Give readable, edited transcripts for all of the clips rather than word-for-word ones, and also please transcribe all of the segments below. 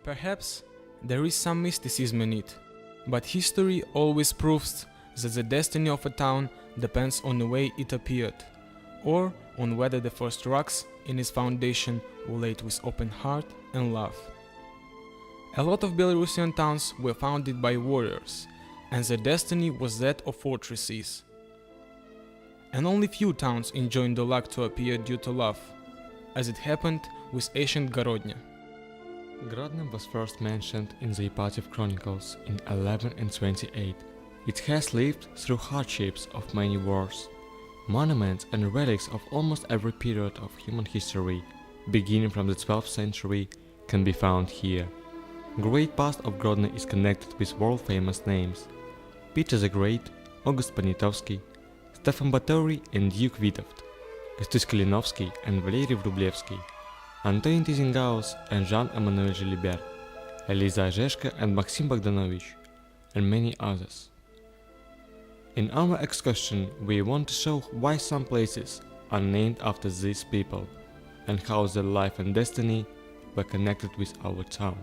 Perhaps there is some mysticism in it, but history always proves that the destiny of a town depends on the way it appeared, or on whether the first rocks in its foundation were laid with open heart and love. A lot of Belarusian towns were founded by warriors, and their destiny was that of fortresses. And only few towns enjoyed the luck to appear due to love, as it happened with ancient Grodno. Grodno was first mentioned in the Ipatiev Chronicles in 1128. It has lived through hardships of many wars. Monuments and relics of almost every period of human history, beginning from the 12th century, can be found here. Great part of Grodno is connected with world-famous names: Peter the Great, August Poniatowski, Stefan Batory and Duke Vytautas, Kęstutis Kalinowski and Valery Wróblewski, Antonin Tyzenhauz and Jean-Emmanuel Gilibert, Eliza Zheshka and Maxim Bogdanovich, and many others. In our excursion, we want to show why some places are named after these people, and how their life and destiny were connected with our town.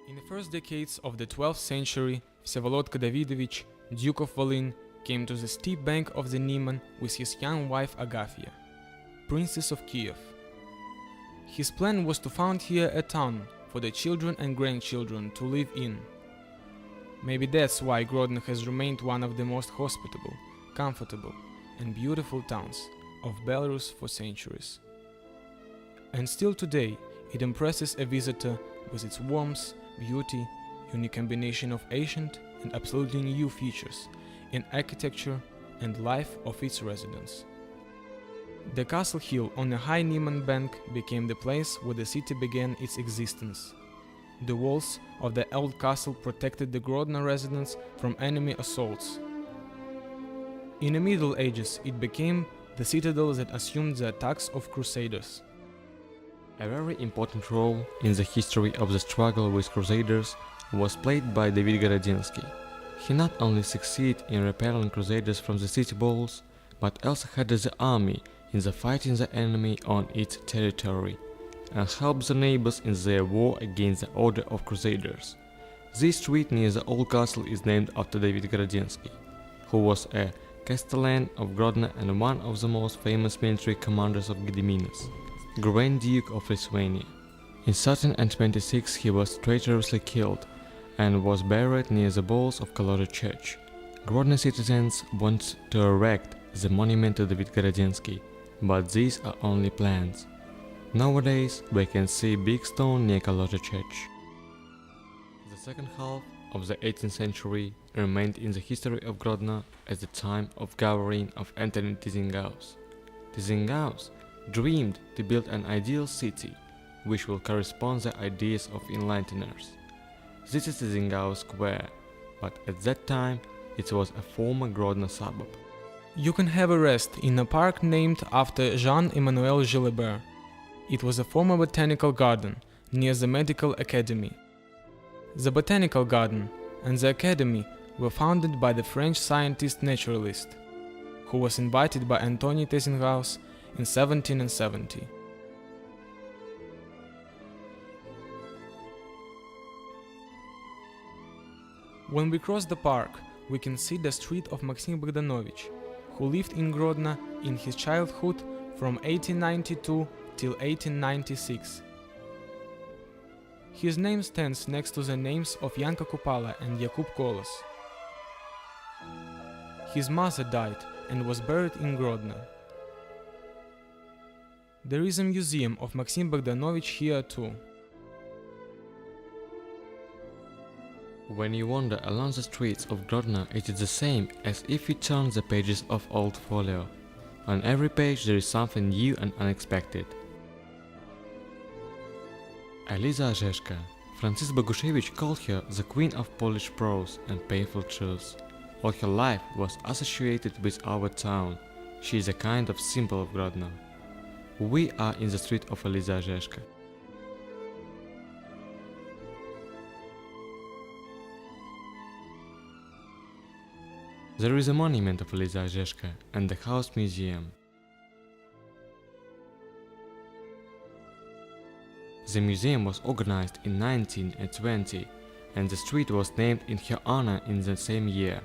In the first decades of the 12th century, Vsevolodka Davidovich, Duke of Volyn, came to the steep bank of the Nieman with his young wife Agafia, Princess of Kiev. His plan was to found here a town for the children and grandchildren to live in. Maybe that's why Grodno has remained one of the most hospitable, comfortable, and beautiful towns of Belarus for centuries. And still today, it impresses a visitor with its warmth, beauty, unique combination of ancient and absolutely new features in architecture and life of its residents. The castle hill on the high Nieman bank became the place where the city began its existence. The walls of the old castle protected the Grodno residents from enemy assaults. In the Middle Ages, it became the citadel that assumed the attacks of crusaders. A very important role in the history of the struggle with crusaders was played by David Grodensky. He not only succeeded in repelling crusaders from the city walls, but also headed the army in the fighting the enemy on its territory, and helped the neighbors in their war against the order of crusaders. This street near the old castle is named after David Grodensky, who was a castellan of Grodno and one of the most famous military commanders of Gediminas, Grand Duke of Lithuania. In 1326 he was traitorously killed and was buried near the walls of Kalora Church. Grodno citizens want to erect the monument to David Grodensky, but these are only plans. Nowadays we can see a big stone near Kalora Church. The second half of the 18th century remained in the history of Grodno as the time of gathering of Antonin Tyzenhauz. Tyzenhauz dreamed to build an ideal city, which will correspond to the ideas of enlighteners. This is Tyzenhauz Square, but at that time it was a former Grodno suburb. You can have a rest in a park named after Jean-Emmanuel Gilibert. It was a former botanical garden near the medical academy. The botanical garden and the academy were founded by the French scientist-naturalist, who was invited by Antonin Tyzenhauz in 1770. When we cross the park, we can see the street of Maxim Bogdanovich, who lived in Grodno in his childhood from 1892 till 1896. His name stands next to the names of Yanka Kupala and Jakub Kolos. His mother died and was buried in Grodno. There is a museum of Maxim Bogdanovich here too. When you wander along the streets of Grodno, it is the same as if you turn the pages of old folio. On every page there is something new and unexpected. Eliza Zheshka, Francis Boguszewicz called her the queen of Polish prose and painful truth. All her life was associated with our town. She is a kind of symbol of Grodno. We are in the street of Eliza Rzeszka. There is a monument of Eliza Rzeszka and the house museum. The museum was organized in 1920 and the street was named in her honor in the same year.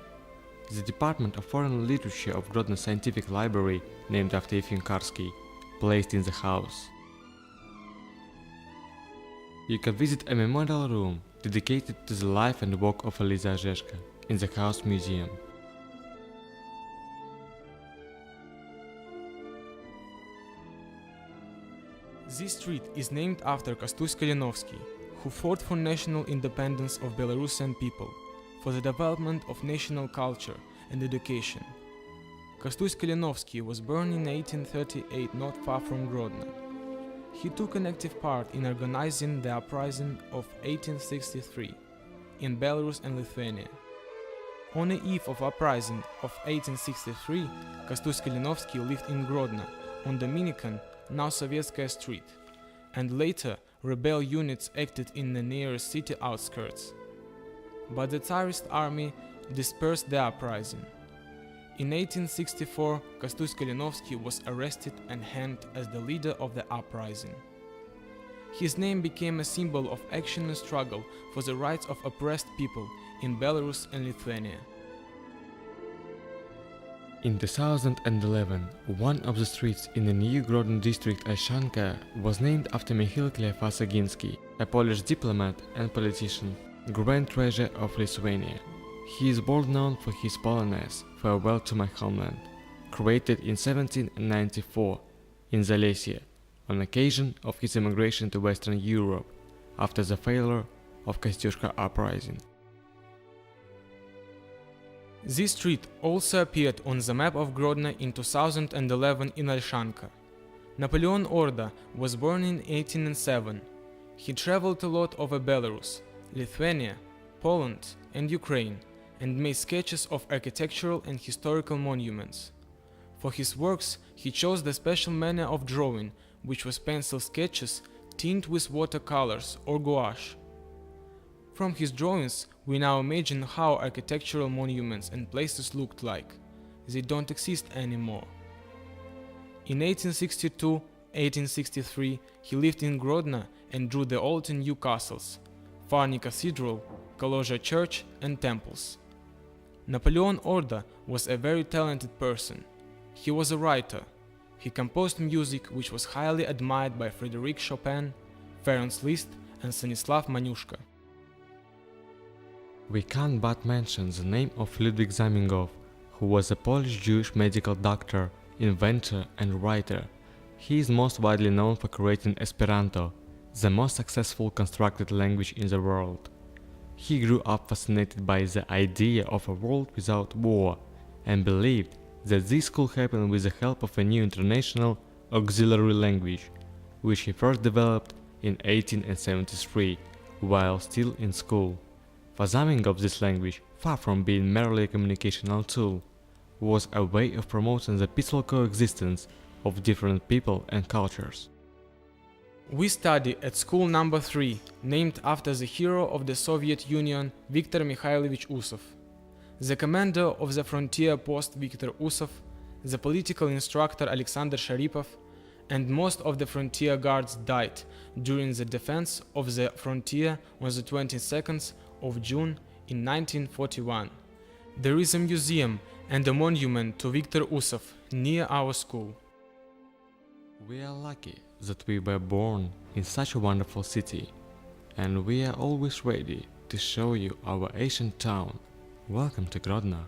The Department of Foreign Literature of Grodno Scientific Library, named after Efim Karski, placed in the house. You can visit a memorial room dedicated to the life and work of Eliza Rzeszka in the house museum. This street is named after Kostus Kalinowski, who fought for national independence of Belarusian people, for the development of national culture and education. Kostus Kalinowski was born in 1838 not far from Grodno. He took an active part in organizing the uprising of 1863 in Belarus and Lithuania. On the eve of uprising of 1863, Kostus Kalinowski lived in Grodno on Dominican, now Sovietskaya Street, and later rebel units acted in the nearest city outskirts. But the Tsarist army dispersed the uprising. In 1864, Kostus Kalinowski was arrested and hanged as the leader of the uprising. His name became a symbol of action and struggle for the rights of oppressed people in Belarus and Lithuania. In 2011, one of the streets in the new Grodno district Olszanka was named after Michail Kleofas Ogiński, a Polish diplomat and politician, grand treasure of Lithuania. He is world known for his Polonaise "Farewell to My Homeland", created in 1794 in Zalesia on occasion of his emigration to Western Europe after the failure of Kostyuszka uprising. This street also appeared on the map of Grodno in 2011 in Olszanka. Napoleon Orda was born in 1807. He traveled a lot over Belarus, Lithuania, Poland and Ukraine and made sketches of architectural and historical monuments. For his works, he chose the special manner of drawing, which was pencil sketches tinted with watercolors or gouache. From his drawings, we now imagine how architectural monuments and places looked like. They don't exist anymore. In 1862-1863, he lived in Grodno and drew the old and new castles, Farni Cathedral, Kolozha Church and temples. Napoleon Orda was a very talented person. He was a writer. He composed music which was highly admired by Frédéric Chopin, Ferenc Liszt and Stanislav Maniuszka. We can't but mention the name of Ludwik Zamingov, who was a Polish-Jewish medical doctor, inventor and writer. He is most widely known for creating Esperanto, the most successful constructed language in the world. He grew up fascinated by the idea of a world without war and believed that this could happen with the help of a new international auxiliary language, which he first developed in 1873 while still in school. For Zamingov, this language, far from being merely a communicational tool, was a way of promoting the peaceful coexistence of different people and cultures. We study at school number 3, named after the hero of the Soviet Union Viktor Mikhailovich Usov, the commander of the frontier post Viktor Usov, the political instructor Alexander Sharipov, and most of the frontier guards died during the defense of the frontier on the 22nd of June in 1941. There is a museum and a monument to Viktor Usov near our school. We are lucky that we were born in such a wonderful city, and we are always ready to show you our ancient town. Welcome to Grodno.